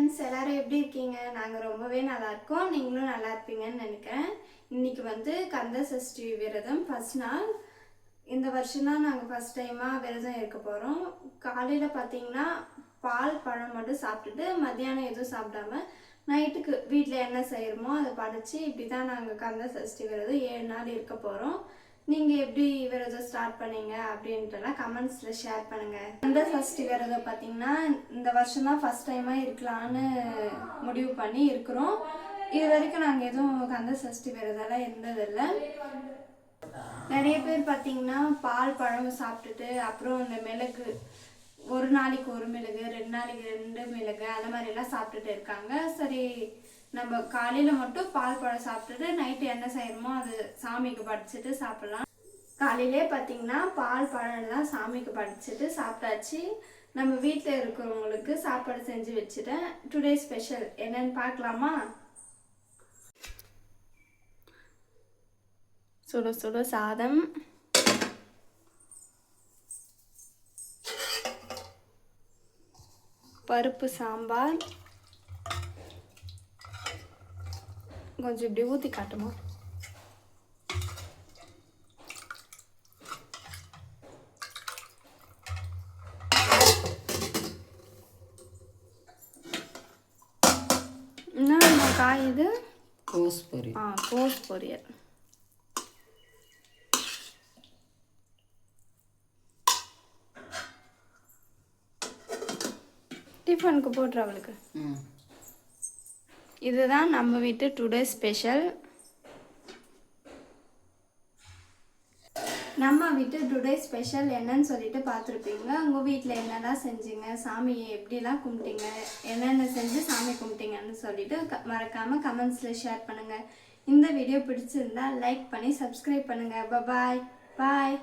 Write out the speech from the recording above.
Friends எல்லாரும் எப்படி இருக்கீங்க? நாங்கள் ரொம்பவே நல்லா இருக்கோம். நீங்களும் நல்லா இருப்பீங்கன்னு நினைக்கிறேன். இன்னைக்கு வந்து கந்த சஷ்டி விரதம் ஃபர்ஸ்ட் நாள். இந்த வருஷம் தான் நாங்கள் ஃபர்ஸ்ட் டைமாக விரதம் இருக்க போகிறோம். காலையில் பார்த்தீங்கன்னா பால் பழம் மட்டும் சாப்பிட்டுட்டு மத்தியானம் எதுவும் சாப்பிடாம நைட்டுக்கு வீட்டில் என்ன செய்கிறோமோ அதை படைச்சி இப்படி தான் நாங்கள் கந்த சஷ்டி விரதம் 7 நாள் இருக்க போகிறோம். நீங்கள் எப்படி விரதம் ஸ்டார்ட் பண்ணீங்க அப்படின்ட்டுலாம் கமெண்ட்ஸில் ஷேர் பண்ணுங்கள். கந்த சஷ்டி விரதம் பார்த்தீங்கன்னா இந்த வருஷம் தான் ஃபஸ்ட் டைமாக இருக்கலான்னு முடிவு பண்ணி இருக்கிறோம். இது வரைக்கும் நாங்கள் எதுவும் கந்த சஷ்டி விரதம்லாம் இருந்ததில்லை. நிறைய பேர் பார்த்தீங்கன்னா பால் பழம் சாப்பிட்டுட்டு அப்புறம் இந்த மிளகு ஒரு நாளைக்கு ஒரு மிளகு 2 நாளைக்கு 2 மிளகு அந்த மாதிரிலாம் சாப்பிட்டுட்டு இருக்காங்க. சரி, நம்ம காலையில் மட்டும் பால் பழம் சாப்பிட்டுட்டு நைட்டு என்ன செய்யணுமோ அது சாமிக்கு படைச்சிட்டு சாப்பிட்லாம். காலையிலே பார்த்தீங்கன்னா பால் பழம்லாம் சாமிக்கு படைச்சிட்டு சாப்பிட்டாச்சு. நம்ம வீட்டில் இருக்கிறவங்களுக்கு சாப்பாடு செஞ்சு வச்சுட்டேன். டுடே ஸ்பெஷல் என்னன்னு பார்க்கலாமா? சுட சுட சாதம், பருப்பு சாம்பார், கொஞ்சம் இப்படி ஊற்றி காட்டுமா? என்ன காய் இது? கோஸ் பொரியல். கோஸ் பொரியல். டிஃபனுக்கு போட்டுரு அவளுக்கு. இதுதான் நம்ம வீட்டு டுடே ஸ்பெஷல். நம்ம வீட்டு டுடே ஸ்பெஷல் என்னன்னு சொல்லிட்டு பார்த்துருப்பீங்க. உங்கள் வீட்டில் என்னெல்லாம் செஞ்சீங்க, சாமியை எப்படிலாம் கும்பிட்டீங்க, என்னென்ன செஞ்சு சாமி கும்பிட்டீங்கன்னு சொல்லிட்டு மறக்காமல் கமெண்ட்ஸில் ஷேர் பண்ணுங்கள். இந்த வீடியோ பிடிச்சிருந்தா லைக் பண்ணி சப்ஸ்கிரைப் பண்ணுங்கள். பாய் பாய்.